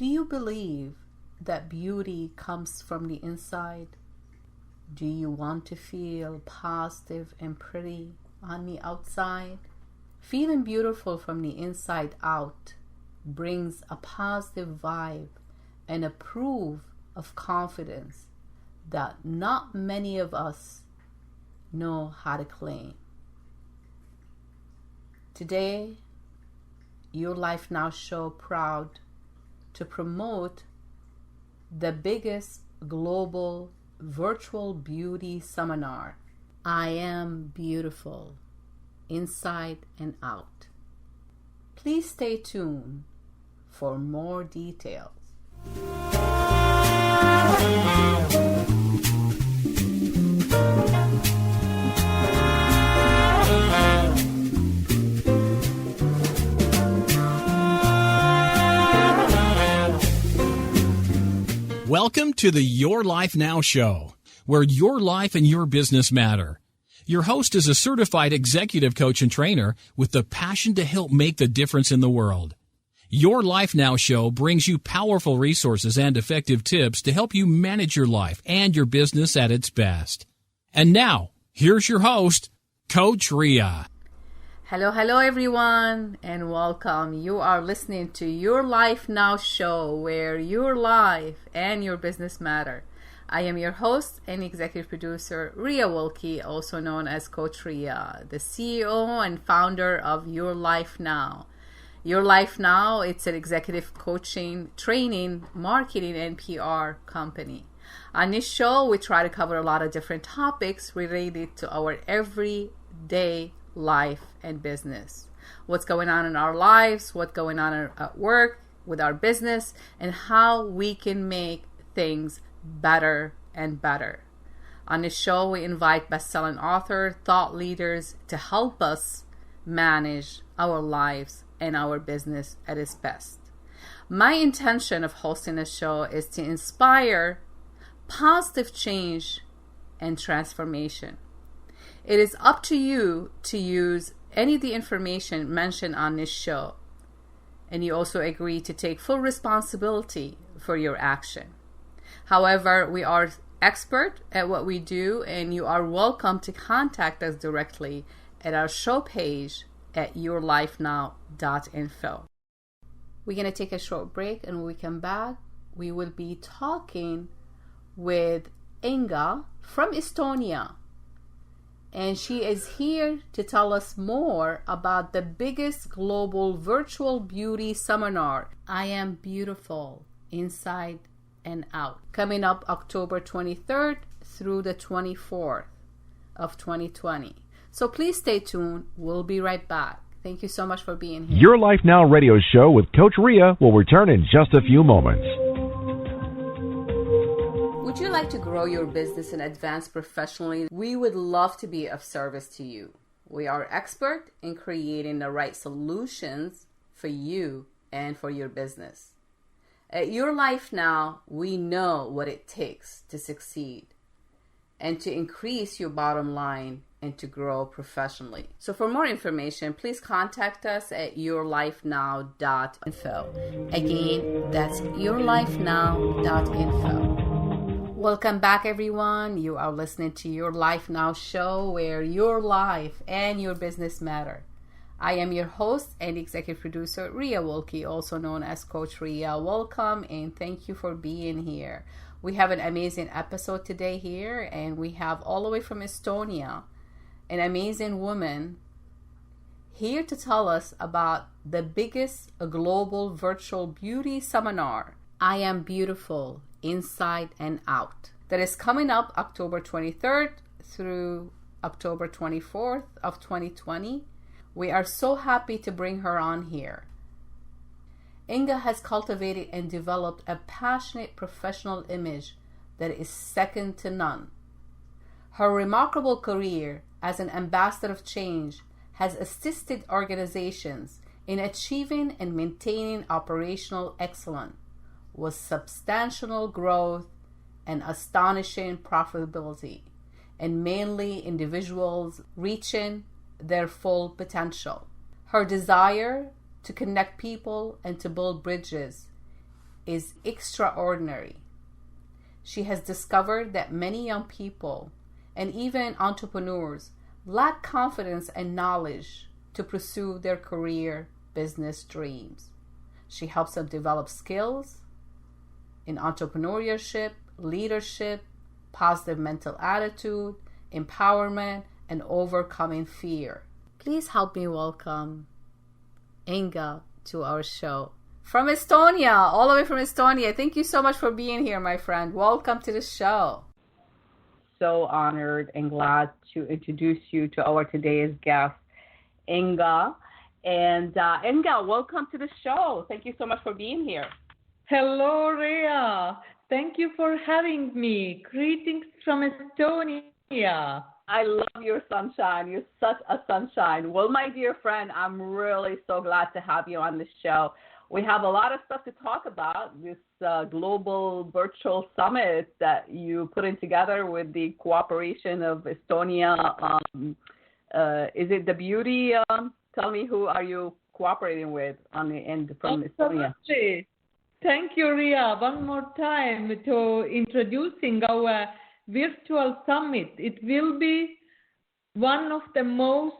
Do you believe that beauty comes from the inside? Do you want to feel positive and pretty on the outside? Feeling beautiful from the inside out brings a positive vibe and a proof of confidence that not many of us know how to claim. Today, Your Life Now show proud to promote the biggest global virtual beauty seminar, I Am Beautiful, Inside and Out. Please stay tuned for more details. Welcome to the Your Life Now show, where your life and your business matter. Your host is a certified executive coach and trainer with the passion to help make the difference in the world. Your Life Now show brings you powerful resources and effective tips to help you manage your life and your business at its best. And now, here's your host, Coach Ria. Hello everyone, and welcome. You are listening to Your Life Now show, where your life and your business matter. I am your host and executive producer, Ria Wilkie, also known as Coach Ria, the CEO and founder of Your Life Now. Your Life Now, it's an executive coaching, training, marketing, and PR company. On this show, we try to cover a lot of different topics related to our everyday life and business. What's going on in our lives, what's going on at work, with our business, and how we can make things better and better. On this show, we invite best-selling authors, thought leaders to help us manage our lives and our business at its best. My intention of hosting this show is to inspire positive change and transformation. It is up to you to use any of the information mentioned on this show, and you also agree to take full responsibility for your action. However, we are expert at what we do, and you are welcome to contact us directly at our show page at yourlifenow.info. We're going to take a short break, and when we come back, we will be talking with Inga from Estonia. And she is here to tell us more about the biggest global virtual beauty seminar, I Am Beautiful, Inside and Out, coming up October 23rd through the 24th of 2020. So please stay tuned. We'll be right back. Thank you so much for being here. Your Life Now radio show with Coach Ria will return in just a few moments. Would you like to grow your business and advance professionally? We would love to be of service to you. We are expert in creating the right solutions for you and for your business. At Your Life Now, we know what it takes to succeed and to increase your bottom line and to grow professionally. So for more information, please contact us at yourlifenow.info. Again, that's yourlifenow.info. Welcome back, everyone. You are listening to Your Life Now show, where your life and your business matter. I am your host and executive producer, Ria Wilkie, also known as Coach Ria. Welcome and thank you for being here. We have an amazing episode today here, and we have all the way from Estonia an amazing woman here to tell us about the biggest global virtual beauty seminar, I Am Beautiful, Inside and Out, that is coming up October 23rd through October 24th of 2020. We are so happy to bring her on here. Inga has cultivated and developed a passionate professional image that is second to none. Her remarkable career as an ambassador of change has assisted organizations in achieving and maintaining operational excellence with substantial growth and astonishing profitability, and mainly individuals reaching their full potential. Her desire to connect people and to build bridges is extraordinary. She has discovered that many young people and even entrepreneurs lack confidence and knowledge to pursue their career business dreams. She helps them develop skills in entrepreneurship, leadership, positive mental attitude, empowerment, and overcoming fear. Please help me welcome Inga to our show. From Estonia, all the way from Estonia. Thank you so much for being here, my friend. Welcome to the show. So honored and glad to introduce you to our today's guest, Inga. And Inga, welcome to the show. Thank you so much for being here. Hello, Rhea. Thank you for having me. Greetings from Estonia. I love your sunshine. You're such a sunshine. Well, my dear friend, I'm really so glad to have you on the show. We have a lot of stuff to talk about, this global virtual summit that you put in together with the cooperation of Estonia. Is it the beauty? Tell me, who are you cooperating with on the end from Estonia? Thank you, Rhea. One more time to introducing our virtual summit. It will be one of the most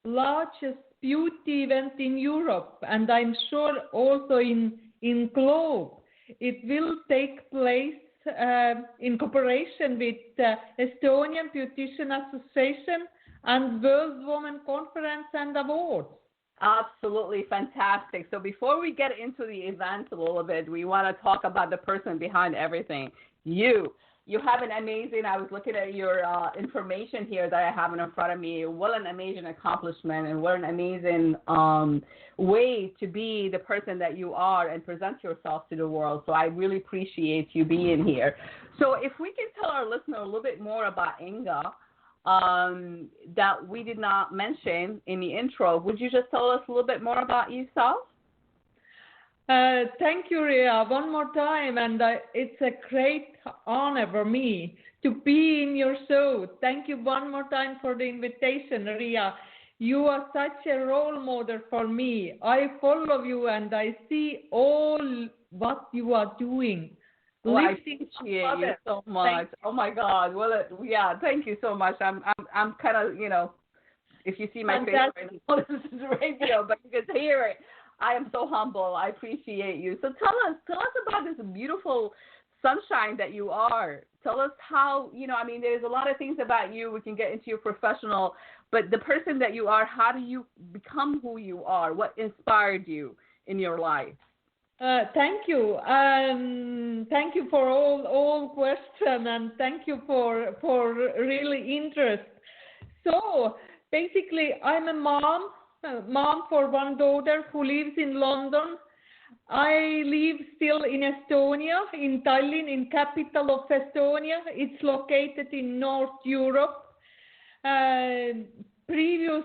largest beauty events in Europe, and I'm sure also in globe. It will take place in cooperation with Estonian Beautician Association and World Women Conference and Awards. Absolutely fantastic. So before we get into the event a little bit, we want to talk about the person behind everything. You have an amazing, I was looking at your information here that I have in front of me. What an amazing accomplishment, and what an amazing way to be the person that you are and present yourself to the world. So I really appreciate you being here. So if we can tell our listener a little bit more about Inga, that we did not mention in the intro, would you just tell us a little bit more about yourself? Thank you, Rhea, one more time, and it's a great honor for me to be in your show. Thank you one more time for the invitation, Rhea. You are such a role model for me. I follow you and I see all what you are doing. Well, I appreciate you so much. Oh my God. Well, yeah. Thank you so much. I'm kind of, if you see my face right now, this is radio, but you can hear it. I am so humble. I appreciate you. So tell us about this beautiful sunshine that you are. Tell us how, there's a lot of things about you. We can get into your professional, but the person that you are, how do you become who you are? What inspired you in your life? Thank you. Thank you for all questions, and thank you for really interest. So basically, I'm a mom for one daughter who lives in London. I live still in Estonia, in Tallinn, in capital of Estonia. It's located in North Europe. Previous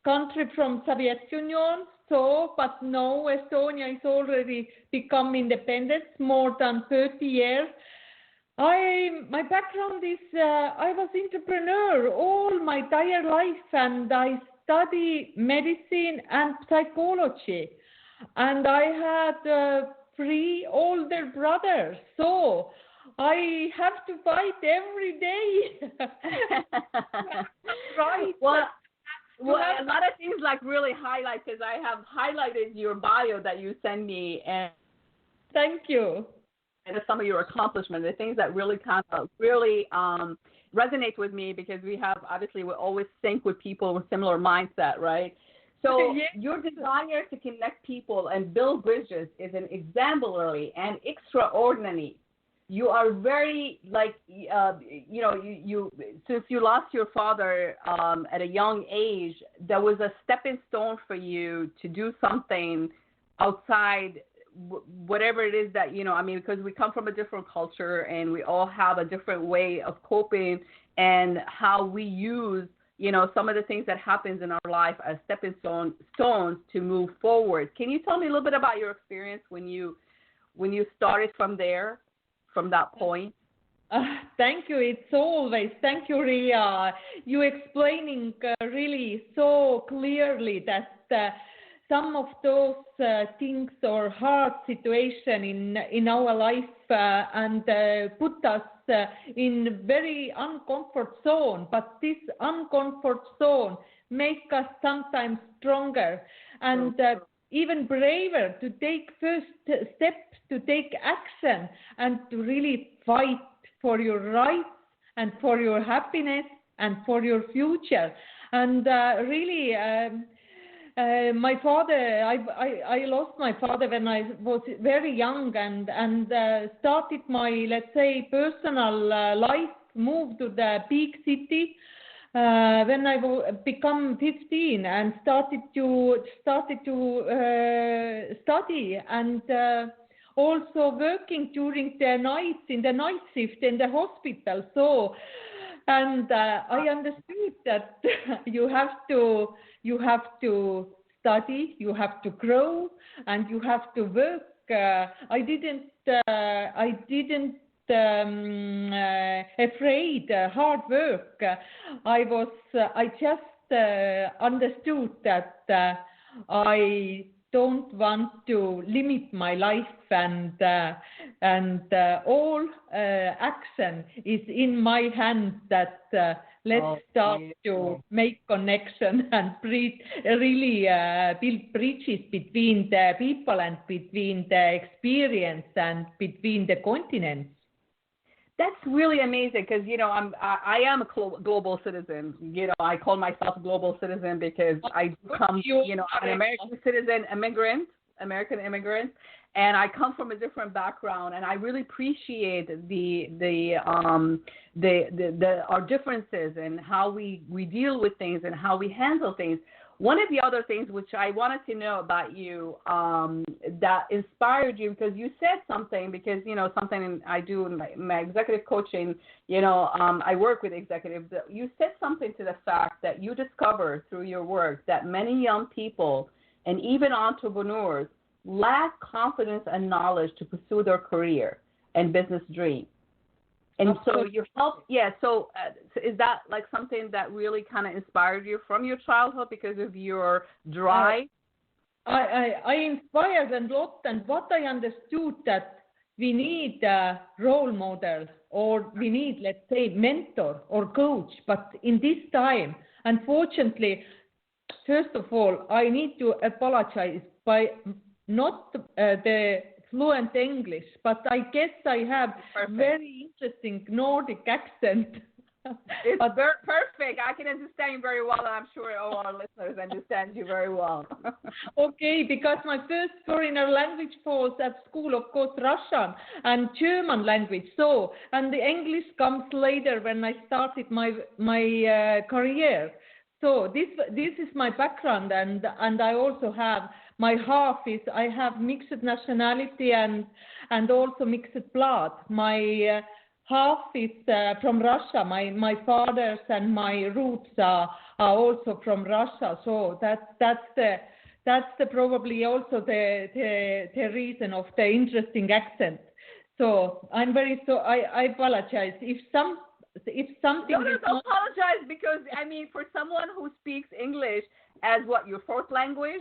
country from Soviet Union. So, but now Estonia is already become independent, more than 30 years. My background is I was entrepreneur all my entire life, and I study medicine and psychology. And I had 3 older brothers, so I have to fight every day. Right. Well, a lot of things like really highlight, because I have highlighted your bio that you send me, and thank you. And some of your accomplishments, the things that really really resonate with me, because we always sync with people with similar mindset, right? So yes. Your desire to connect people and build bridges is an exemplary and extraordinary. You are very, you since you lost your father at a young age, there was a stepping stone for you to do something outside whatever it is that, because we come from a different culture and we all have a different way of coping and how we use, some of the things that happens in our life as stepping stones to move forward. Can you tell me a little bit about your experience when you started from that point? Thank you. It's always, thank you, Rhea. You explaining really so clearly that some of those things or hard situation in our life and put us in very uncomfort zone. But this uncomfort zone make us sometimes stronger and even braver to take first steps, to take action, and to really fight for your rights and for your happiness and for your future. And really, my father, I lost my father when I was very young and started my, let's say, personal life, moved to the big city when I become 15 and started to study and also working during the nights in the night shift in the hospital. So, and I understood that you have to study, you have to grow, and you have to work. I didn't afraid hard work. I just understood that I don't want to limit my life, and all action is in my hands. That let's start to make connection and really build bridges between the people and between the experience and between the continents. That's really amazing because, you know, I am a global citizen. You know, I call myself a global citizen because I come, you know, I'm an American citizen, American immigrant, and I come from a different background, and I really appreciate our differences and how we deal with things and how we handle things. One of the other things which I wanted to know about you that inspired you, because you said something, because, you know, something I do in my executive coaching, you know, I work with executives. You said something to the fact that you discovered through your work that many young people and even entrepreneurs lack confidence and knowledge to pursue their career and business dream. And so your help, so is that like something that really kind of inspired you from your childhood because of your drive? I inspired a lot, and what I understood that we need a role model, or we need, let's say, mentor or coach. But in this time, unfortunately, first of all, I need to apologize by not the fluent English, but I guess I have very interesting Nordic accent. It's perfect. I can understand you very well, and I'm sure all our listeners understand you very well. Okay, because my first foreigner language was at school, of course, Russian and German language. So, and the English comes later when I started my career. So this is my background, and I also have my I have mixed nationality and also mixed blood. My half is from Russia. My fathers and my roots are also from Russia. So that's probably also the reason of the interesting accent. So I apologize if something. Don't apologize, because I mean, for someone who speaks English as your fourth language,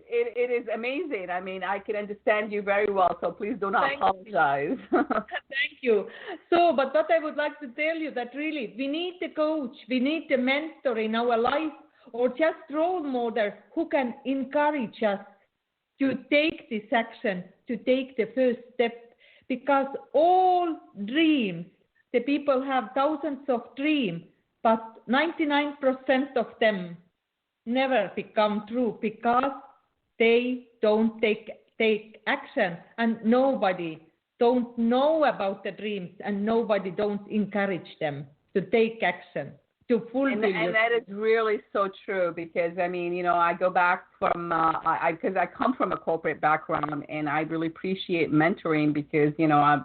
it is amazing. I mean, I can understand you very well, so please do not apologize. Thank you. So, but what I would like to tell you that really we need the coach, we need the mentor in our life, or just role model who can encourage us to take this action, to take the first step, because all dreams, the people have thousands of dreams, but 99% of them never become true because they don't take action, and nobody don't know about the dreams, and nobody don't encourage them to take action to fulfill. And that is really so true, because I mean, you know, I go back from because I come from a corporate background, and I really appreciate mentoring because, you know,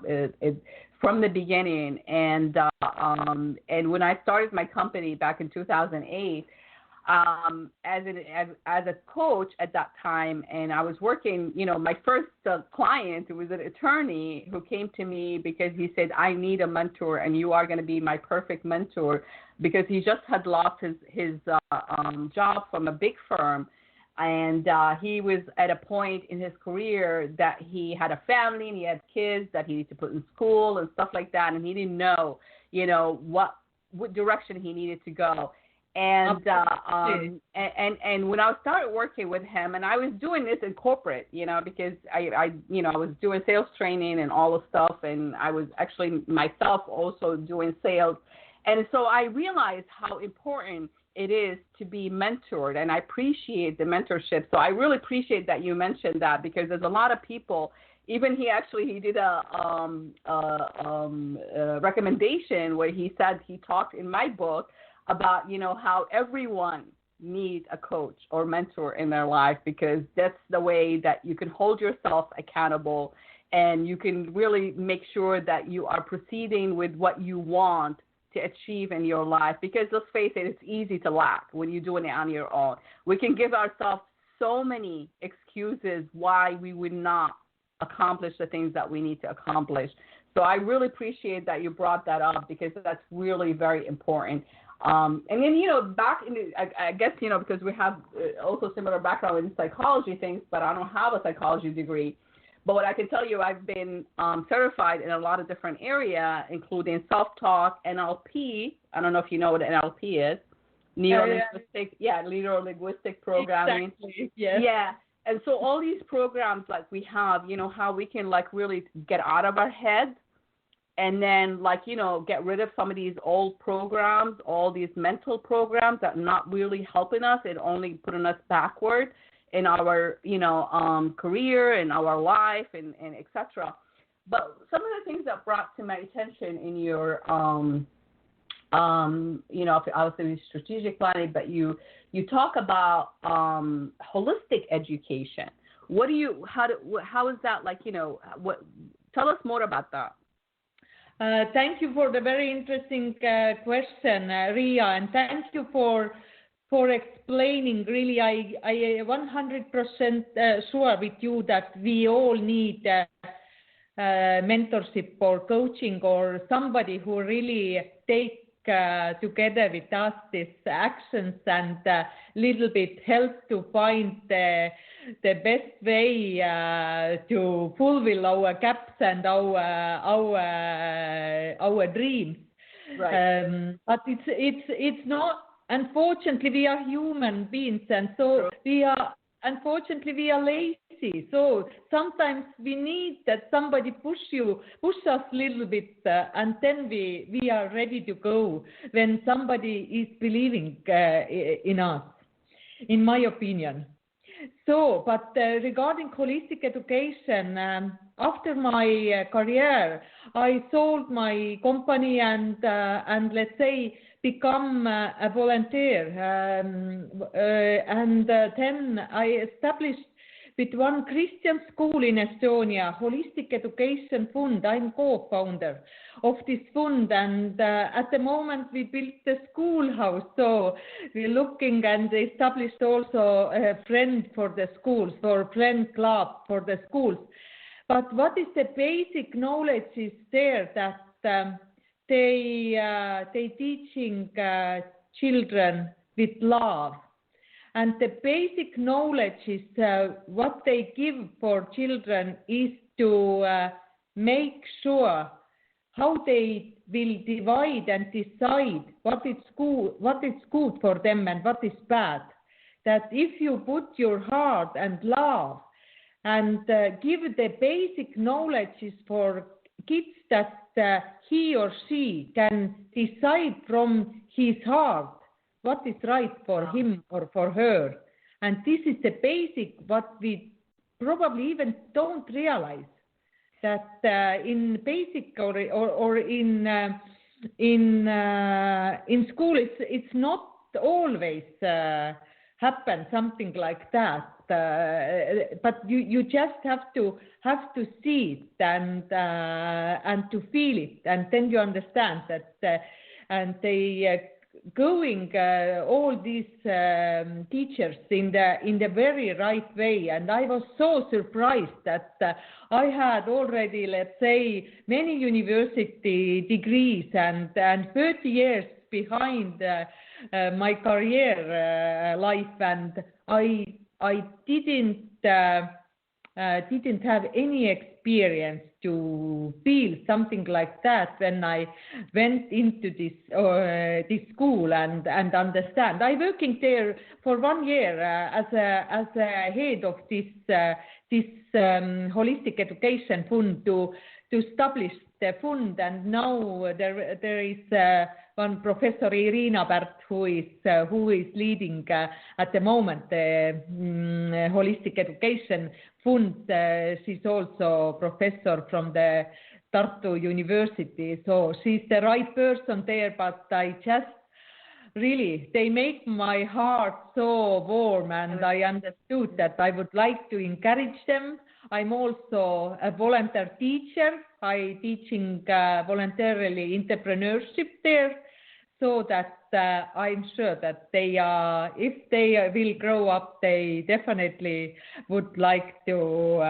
from the beginning, and when I started my company back in 2008. As a coach at that time, and I was working, you know, my first client was an attorney who came to me because he said, I need a mentor, and you are going to be my perfect mentor, because he just had lost his job from a big firm, And he was at a point in his career that he had a family and he had kids that he needed to put in school and stuff like that. And he didn't know, what direction he needed to go. And and when I started working with him, and I was doing this in corporate, because I was doing sales training and all the stuff, and I was actually myself also doing sales. And so I realized how important it is to be mentored, and I appreciate the mentorship. So I really appreciate that you mentioned that, because there's a lot of people. Even he did a recommendation where he said, he talked in my book about how everyone needs a coach or mentor in their life, because that's the way that you can hold yourself accountable, and you can really make sure that you are proceeding with what you want to achieve in your life. Because let's face it, it's easy to lack when you're doing it on your own. We can give ourselves so many excuses why we would not accomplish the things that we need to accomplish. So I really appreciate that you brought that up, because that's really very important. And then, back in I guess, because we have also similar background in psychology things, but I don't have a psychology degree. But what I can tell you, I've been certified in a lot of different areas, including self-talk, NLP. I don't know if you know what NLP is. Neuro-linguistic programming. Exactly. Yes. Yeah. And so all these programs like we have, how we can like really get out of our head and then get rid of some of these old programs, all these mental programs that are not really helping us and only putting us backward in our, career and our life and et cetera. But some of the things that brought to my attention in your, obviously strategic planning, but you talk about holistic education. How is that tell us more about that. Thank you for the very interesting question, Ria, and thank you for explaining. Really, I 100% sure with you that we all need mentorship or coaching or somebody who really take together with us these actions and little bit help to find the best way to fulfill our gaps and our dreams. Right. But it's not. Unfortunately, we are human beings, and so we are lazy. So sometimes we need that somebody push us a little bit, and then we are ready to go when somebody is believing in us, in my opinion. So, but regarding holistic education, after my career, I sold my company and let's say become a volunteer, and then I established with one Christian school in Estonia, Holistic Education Fund. I'm co-founder of this fund, and at the moment we built the schoolhouse, so we're looking and established also a friend for the schools, for friend club for the schools. But what is the basic knowledge is there that they teaching children with love. And the basic knowledge is what they give for children is to make sure how they will divide and decide what is good for them and what is bad. That if you put your heart and love and give the basic knowledge for kids that he or she can decide from his heart what is right for him or for her. And this is the basic what we probably even don't realize, that in basic or in school it's not always happen something like that. But you just have to see it and to feel it, and then you understand that and they going all these teachers in the very right way. And I was so surprised that I had already, let's say, many university degrees and 30 years behind my career life, and I I didn't have any experience to feel something like that when I went into this school and understand. I working there for 1 year as a head of this holistic education fund to establish the fund, and now there is one Professor Irina Pärt who is leading at the moment the holistic education fund. She's also professor from the Tartu University, so she's the right person there. But I just really, they make my heart so warm, and I understood that I would like to encourage them. I'm also a volunteer teacher. I teaching voluntarily entrepreneurship there, so that I'm sure that they are, if they will grow up, they definitely would like to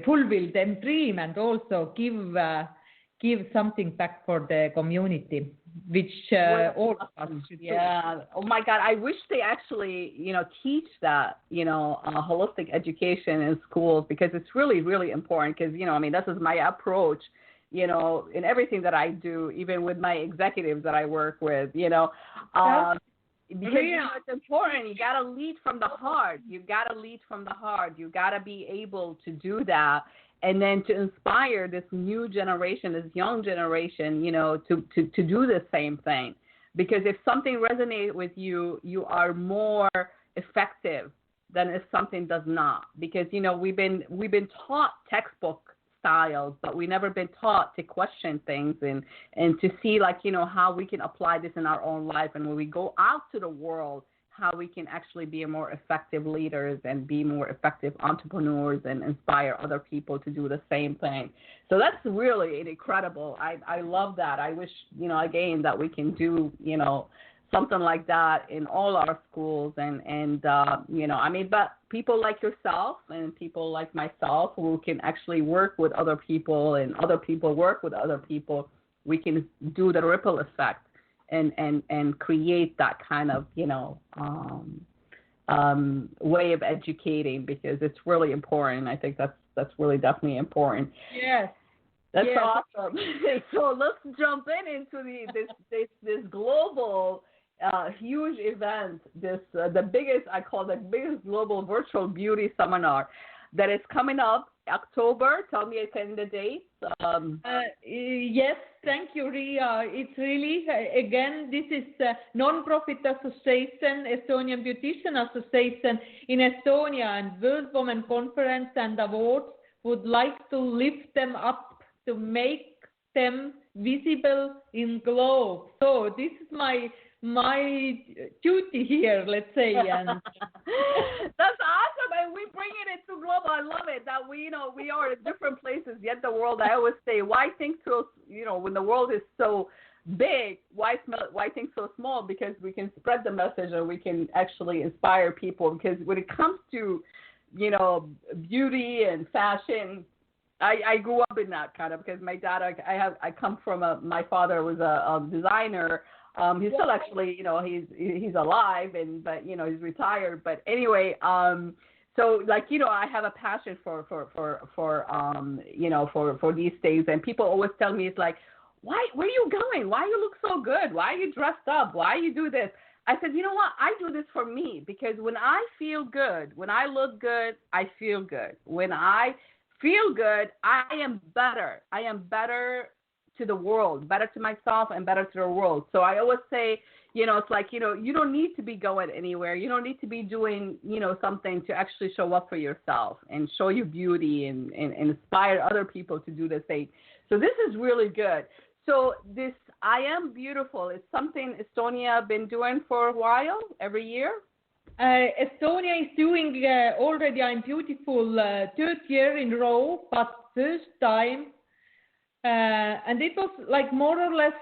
fulfill their dream and also give something back for the community, which all of us should do. Yeah. Oh my God. I wish they actually, teach that, holistic education in schools, because it's really, really important. Because, this is my approach, in everything that I do, even with my executives that I work with, because it's important. You got to lead from the heart. You got to be able to do that. And then to inspire this new generation, this young generation, to do the same thing. Because if something resonates with you, you are more effective than if something does not. Because, we've been taught textbook styles, but we've never been taught to question things and to see, how we can apply this in our own life. And when we go out to the world, how we can actually be more effective leaders and be more effective entrepreneurs and inspire other people to do the same thing. So that's really incredible. I love that. I wish, again, that we can do, something like that in all our schools but people like yourself and people like myself who can actually work with other people and other people work with other people, we can do the ripple effect. And create that kind of, way of educating, because it's really important. I think that's really definitely important. Yes. That's awesome. So let's jump into this global huge event, the biggest global virtual beauty seminar that is coming up October. Tell me again the dates. Yes, thank you, Ria. It's really, again, this is a non-profit association, Estonian Beautician Association in Estonia, and World Women Conference and Awards would like to lift them up to make them visible in globe. So this is my duty here, let's say. And that's awesome, and we bringing it to global. I love it that we are in different places, yet the world. I always say, why think so? When the world is so big, why think so small? Because we can spread the message and we can actually inspire people. Because when it comes to beauty and fashion, I grew up in that kind of, because my dad, I come from my father was a designer. He's still actually, he's alive, but he's retired. But anyway, so I have a passion for these things, and people always tell me, it's like, where are you going? Why you look so good? Why are you dressed up? Why you do this? I said, you know what? I do this for me, because when I feel good, when I look good, I feel good. When I feel good, I am better. I am better to the world, better to myself and better to the world. So I always say, it's like, you don't need to be going anywhere. You don't need to be doing, something to actually show up for yourself and show your beauty and inspire other people to do the same. So this is really good. So this I Am Beautiful is something Estonia been doing for a while, every year? Estonia is doing already I'm Beautiful third year in a row, but first time. And it was like more or less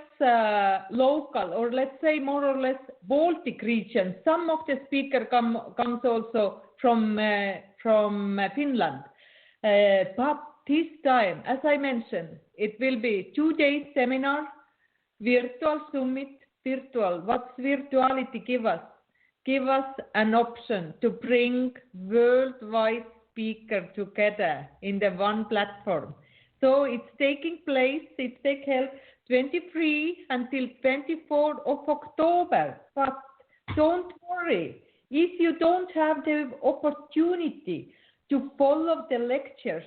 local, or let's say more or less Baltic region. Some of the speaker comes also from Finland. But this time, as I mentioned, it will be 2 days seminar, virtual summit, virtual. What's virtuality give us? give us an option to bring worldwide speakers together in the one platform. So it's taking place, it takes held 23 until 24th of October. But don't worry, if you don't have the opportunity to follow the lectures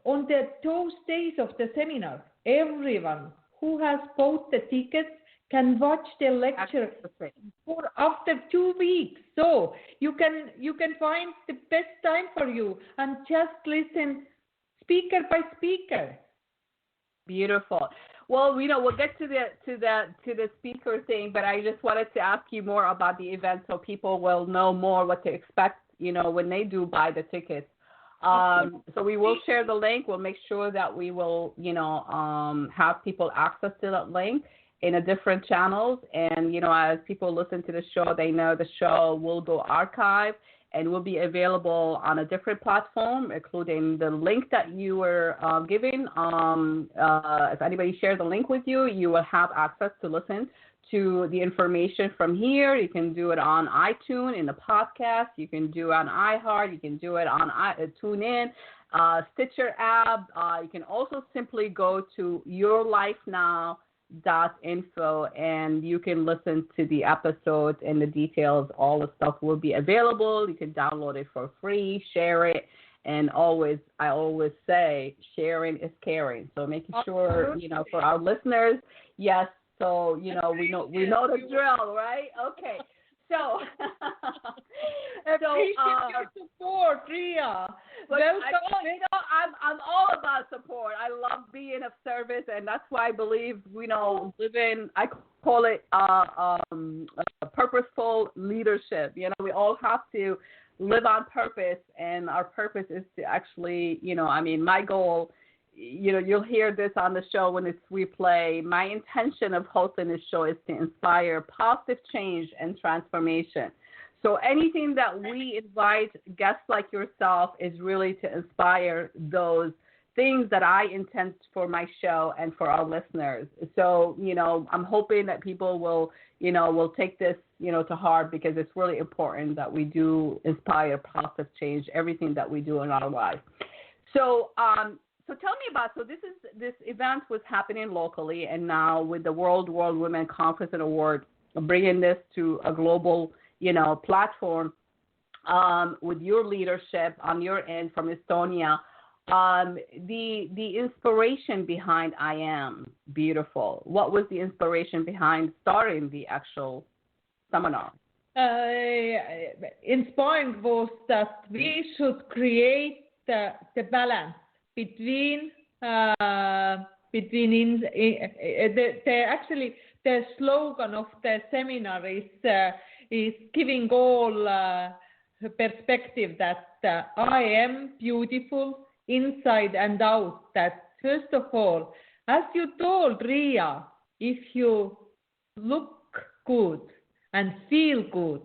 on those days of the seminar, everyone who has bought the tickets can watch the lecture for after 2 weeks. So you can find the best time for you and just listen speaker by speaker. Beautiful. Well, we'll get to the speaker thing, but I just wanted to ask you more about the event so people will know more what to expect, when they do buy the tickets. So we will share the link. We'll make sure that we will, have people access to that link in a different channels. And, as people listen to the show, they know the show will go archive and will be available on a different platform, including the link that you were given. If anybody shares the link with you, you will have access to listen to the information from here. You can do it on iTunes in the podcast. You can do it on iHeart. You can do it on TuneIn, Stitcher app. You can also simply go to yourlifenow.info and you can listen to the episodes and the details. All the stuff will be available. You can download it for free, share it, and I always say sharing is caring. So making sure, for our listeners, yes. So, we know the drill, right? Okay. So, appreciate your support, Ria. I'm all about support. I love being of service, and that's why I believe, I call it purposeful leadership. We all have to live on purpose, and our purpose is to actually, my goal, you'll hear this on the show when it's replay. My intention of hosting this show is to inspire positive change and transformation. So anything that we invite guests like yourself is really to inspire those things that I intend for my show and for our listeners. So, I'm hoping that people will take this, to heart, because it's really important that we do inspire positive change, everything that we do in our life. So, So tell me about, this event was happening locally, and now with the World Women Conference and Award, bringing this to a global, platform, with your leadership on your end from Estonia, the inspiration behind I Am Beautiful. What was the inspiration behind starting the actual seminar? Inspiring was that we should create the balance between the slogan of the seminar is giving all perspective that I am beautiful inside and out. That first of all, as you told Ria, if you look good and feel good,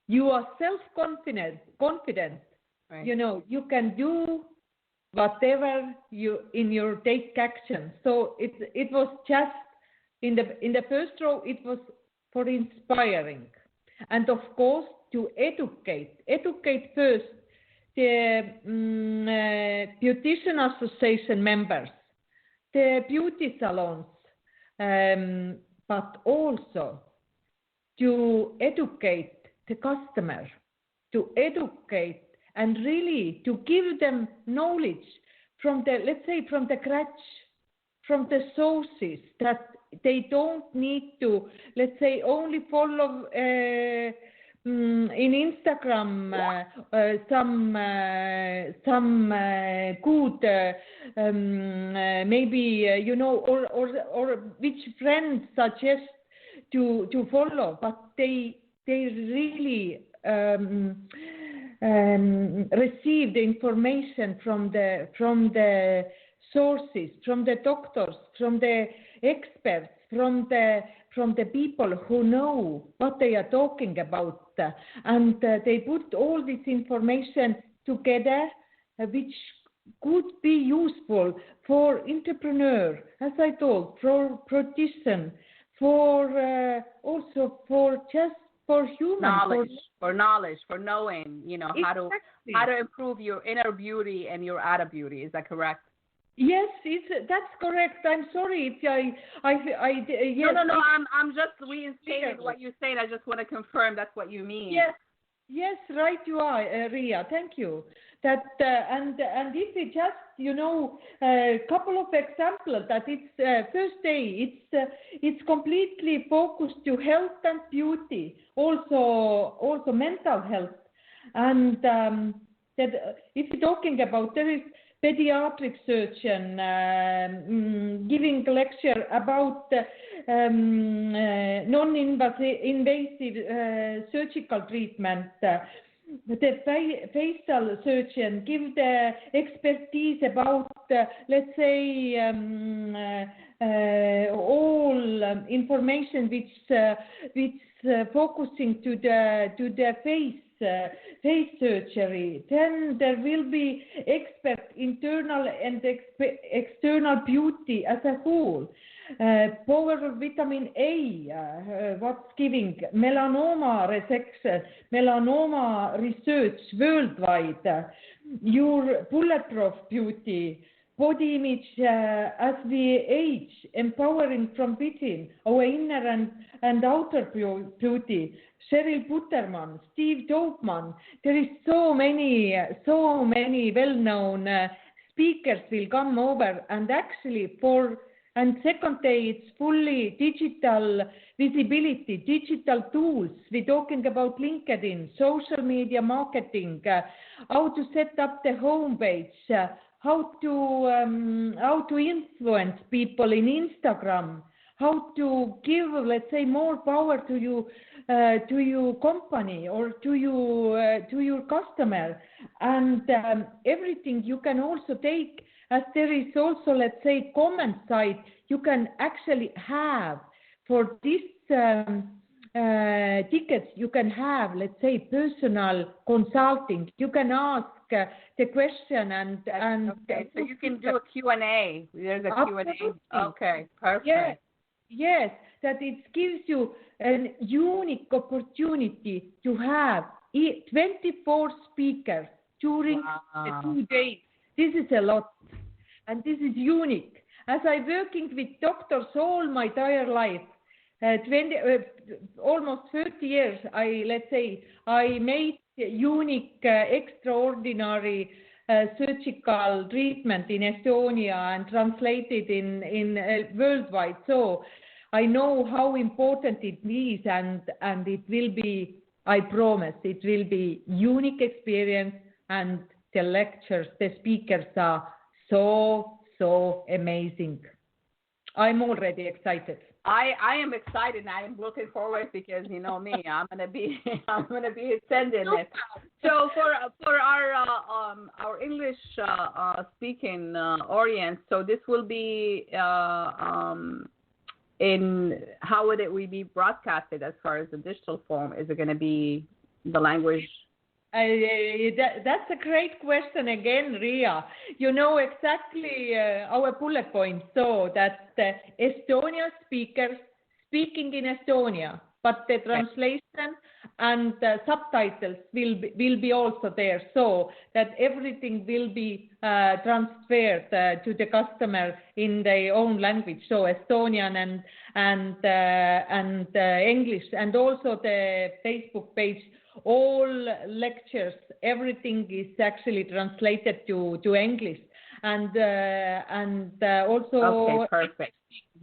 you are self-confident. Right. You can do whatever you take action. So it was just in the first row, it was for inspiring, and of course to educate first the Beautician Association members, the beauty salons, but also to educate the customer, to educate and really to give them knowledge from the scratch, from the sources, that they don't need to, only follow in Instagram some good, maybe, or which friends suggest to follow, but they really receive the information from the sources, from the doctors, from the experts, from the people who know what they are talking about, and they put all this information together, which could be useful for entrepreneur, as I told, for beautician, for also for just for humans. Knowledge, for knowing, you know, Exactly. how to improve your inner beauty and your outer beauty. Is that correct? Yes, that's correct. I'm sorry if yes. No. I'm just reinstating what you're saying. I just want to confirm that's what you mean. Yes, right. You are, Ria. Thank you. That and if we just, you know, a couple of examples that it's first day, it's completely focused to health and beauty, also mental health, and that if you're talking about, there is pediatric surgeon giving a lecture about non-invasive surgical treatment. The facial surgeon give the expertise about, let's say, all information which focusing to the face surgery. Then there will be expert internal and external beauty as a whole. Power of vitamin A, what's giving melanoma resection, melanoma research worldwide, your bulletproof beauty, body image as we age, empowering from within, our inner and outer beauty. Cheryl Butterman, Steve Dopeman. There is so many well-known speakers will come over, and actually second day it's fully digital visibility, digital tools. We're talking about LinkedIn, social media marketing, how to set up the homepage, how to influence people in Instagram, how to give, let's say, more power to your company or to your customer, and everything you can also take, as there is also, let's say, comment side, you can actually have for this tickets, you can have, let's say, personal consulting. You can ask the question and okay, so you can do a Q&A. There's a Q&A. Okay, perfect. Yes, that it gives you a unique opportunity to have 24 speakers during the 2 days. This is a lot, and this is unique. As I'm working with doctors all my entire life, almost 30 years, I made unique, extraordinary surgical treatment in Estonia and translated in worldwide. So I know how important it is, and it will be, I promise, it will be unique experience, and the lectures, the speakers are so amazing. I'm already excited. I am excited, and I am looking forward, because you know me, I'm gonna be attending it. So for our English speaking audience, so this will be in, how would it be broadcasted as far as the digital form? Is it going to be the language? That's a great question again, Ria. You know exactly our bullet points, so that Estonia speakers speaking in Estonia, but the translation and subtitles will be also there, so that everything will be transferred to the customer in their own language, so Estonian and English, and also the Facebook page. All lectures, everything is actually translated to English, and also. Okay, perfect.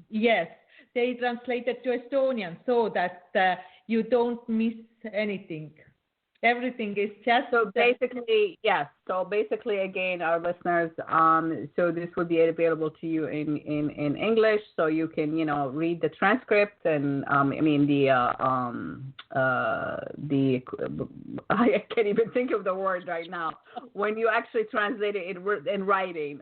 Yes, they translated to Estonian, so that you don't miss anything. Everything is just. So basically, yes. So basically, again, our listeners, so this would be available to you in English, so you can, you know, read the transcript, and I can't even think of the word right now. When you actually translate it in writing,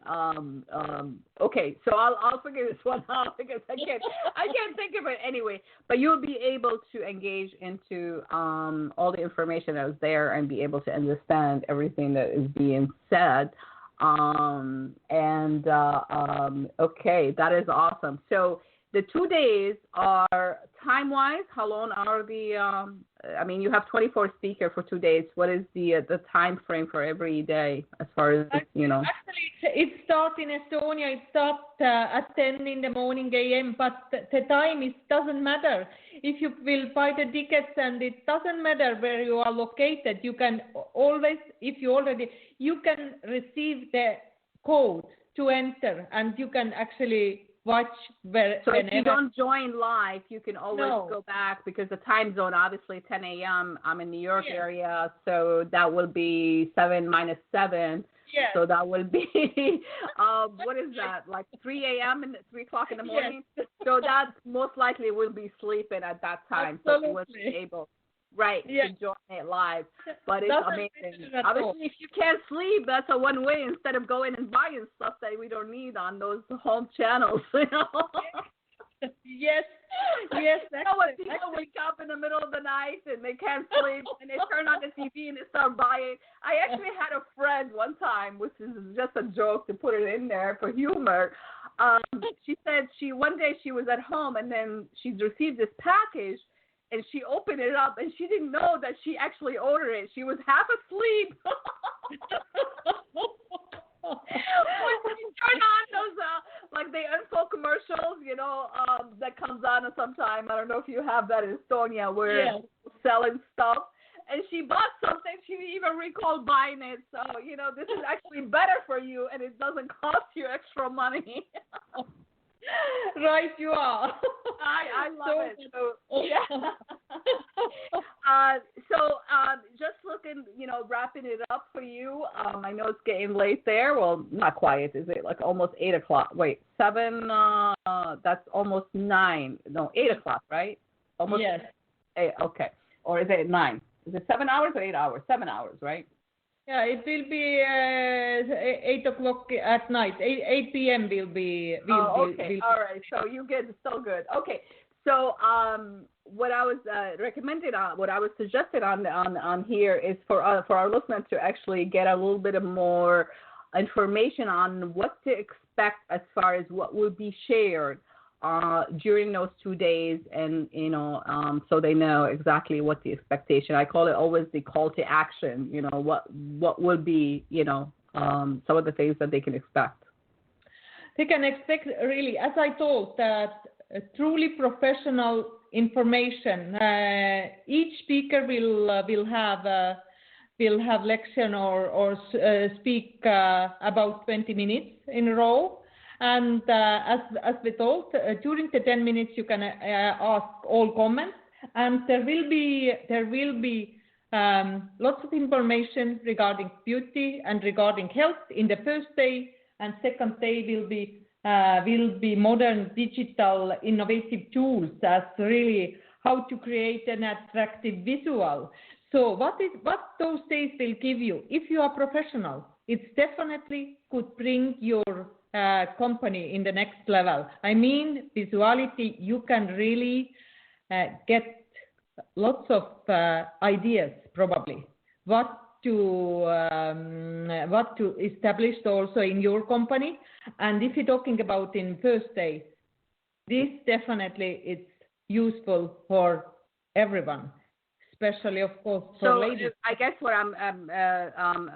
okay. So I'll figure this one out, because I can't think of it anyway. But you'll be able to engage into all the information that was there, and be able to understand everything that is being said. Okay, that is awesome. So the 2 days are time-wise, how long are the? I mean, you have 24 speakers for 2 days. What is the time frame for every day as far as you know? Actually, it starts in Estonia. It starts at 10 in the morning a.m. But the time doesn't matter. If you will buy the tickets, and it doesn't matter where you are located, you can always, you can receive the code to enter, and you can actually watch whenever. So if you don't join live, you can always go back, because the time zone, obviously 10 a.m. I'm in New York area, so that will be 7 minus 7. Yeah. So that will be, what is that, like 3 a.m. and 3 o'clock in the morning? Yes. So that most likely will be sleeping at that time. Absolutely. So you will be able, to join it live. But it's amazing. Obviously, if you can't sleep, that's a one way, instead of going and buying stuff that we don't need on those home channels. You know? Yes. You know when people wake up in the middle of the night and they can't sleep, and they turn on the TV and they start buying. I actually had a friend one time, which is just a joke to put it in there for humor. She said one day she was at home, and then she received this package, and she opened it up, and she didn't know that she actually ordered it. She was half asleep. When you turn on those, like the info commercials, you know, that comes on sometime. I don't know if you have that in Estonia, where selling stuff. And she bought something. She didn't even recall buying it. So, you know, this is actually better for you, and it doesn't cost you extra money. Right, you are. I love it. So, just looking, you know, wrapping it up for you. I know it's getting late there. Well, not quite. Is it like almost 8 o'clock? Wait, 7? That's almost 9. No, 8 o'clock, right? Almost. Yes. 8, okay. Or is it 9? Is it 7 hours or 8 hours? 7 hours, right? Yeah, it will be 8 o'clock at night. 8 p.m. will be. Okay. All right. So you get still good. Okay. So what I was recommended on, what I was suggested on here is for our listeners to actually get a little bit of more information on what to expect as far as what will be shared during those 2 days, and you know, so they know exactly what the expectation. I call it always the call to action. You know, what will be, you know, some of the things that they can expect. They can expect, really, as I told, that truly professional information. Each speaker will have lecture or speak about 20 minutes in a row. And as we told, during the 10 minutes you can ask all comments, and there will be lots of information regarding beauty and regarding health in the first day, and second day will be modern digital innovative tools as really how to create an attractive visual. So what those days will give you, if you are professional, it's definitely could bring your company in the next level. I mean, visuality, you can really get lots of ideas probably what to establish also in your company. And if you're talking about in first day, this definitely it's useful for everyone, especially of course for ladies. So I guess what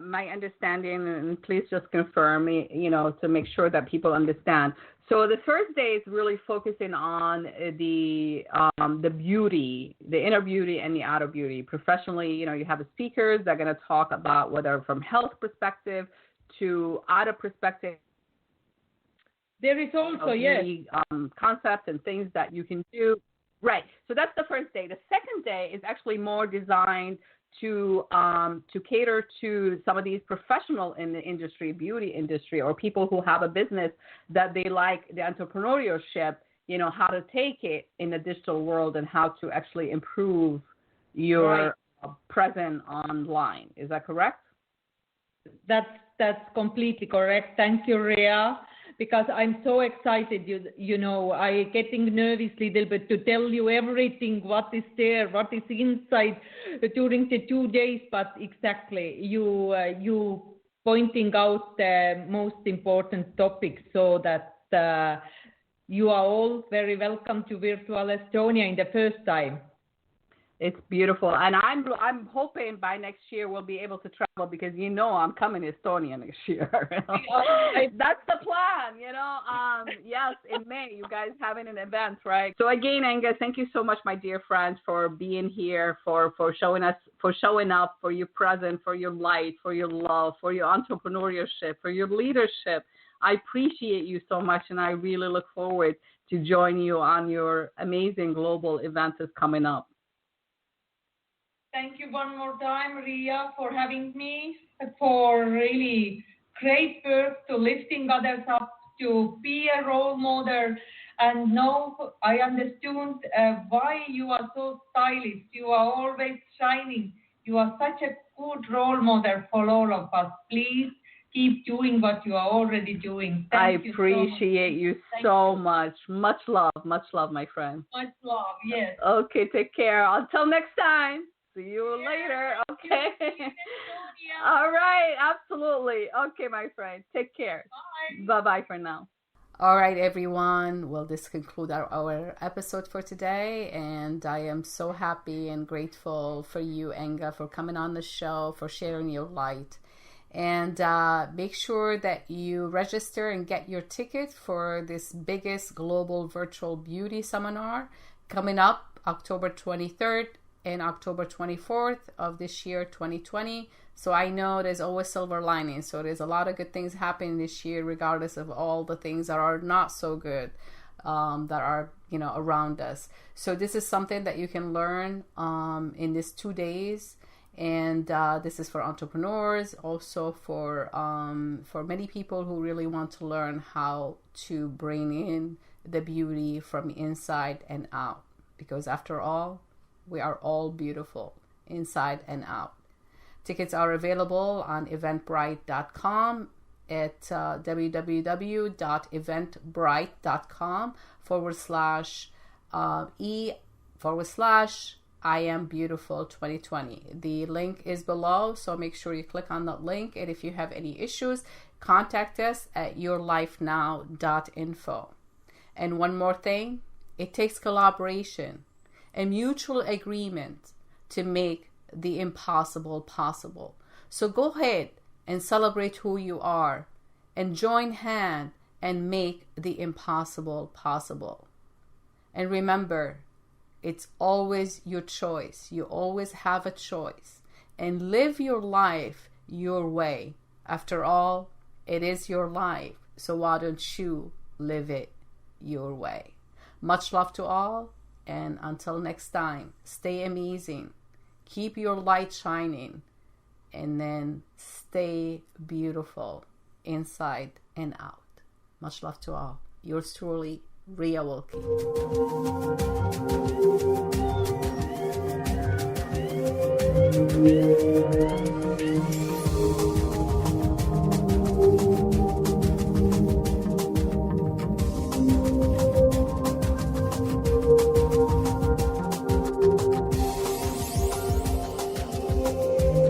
my understanding, and please just confirm, you know, to make sure that people understand. So the first day is really focusing on the beauty, the inner beauty and the outer beauty. Professionally, you know, you have the speakers that are going to talk about whether from health perspective to outer perspective. There is also, concepts and things that you can do. Right. So that's the first day. The second day is actually more designed to cater to some of these professionals in the industry, beauty industry, or people who have a business that they like the entrepreneurship, you know, how to take it in the digital world and how to actually improve your presence online. Is that correct? That's completely correct. Thank you, Rhea. Because I'm so excited, you know, I getting nervous a little bit to tell you everything, what is there, what is inside during the 2 days. But exactly, you pointing out the most important topics so that you are all very welcome to Virtual Estonia in the first time. It's beautiful, and I'm hoping by next year we'll be able to travel, because I'm coming to Estonia next year. That's the plan, Yes, in May, you guys having an event, right? So again, Inga, thank you so much, my dear friends, for being here, for showing up, for your presence, for your light, for your love, for your entrepreneurship, for your leadership. I appreciate you so much, and I really look forward to join you on your amazing global event that's coming up. Thank you one more time, Ria, for having me, for really great work to lifting others up, to be a role model. And now I understood why you are so stylish. You are always shining. You are such a good role model for all of us. Please keep doing what you are already doing. Thank you appreciate you so much. Much love, my friend. Much love, yes. Okay, take care. Until next time. See you later. Okay. All right. Absolutely. Okay, my friend. Take care. Bye. Bye-bye for now. All right, everyone. Well, this concludes our episode for today. And I am so happy and grateful for you, Inga, for coming on the show, for sharing your light. And make sure that you register and get your ticket for this biggest global virtual beauty seminar coming up October 23rd and October 24th of this year, 2020. So I know there's always silver linings. So there's a lot of good things happening this year, regardless of all the things that are not so good, that are, around us. So this is something that you can learn in these 2 days. And this is for entrepreneurs, also for many people who really want to learn how to bring in the beauty from inside and out. Because after all, we are all beautiful inside and out. Tickets are available on eventbrite.com at www.eventbrite.com/e/I am beautiful 2020. The link is below, so make sure you click on that link. And if you have any issues, contact us at yourlifenow.info. And one more thing, it takes collaboration and mutual agreement to make the impossible possible. So go ahead and celebrate who you are and join hand and make the impossible possible. And remember, it's always your choice. You always have a choice. And live your life your way. After all, it is your life. So why don't you live it your way? Much love to all. And until next time, stay amazing. Keep your light shining. And then stay beautiful inside and out. Much love to all. Yours truly, Ria Wilkie.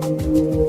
Thank you.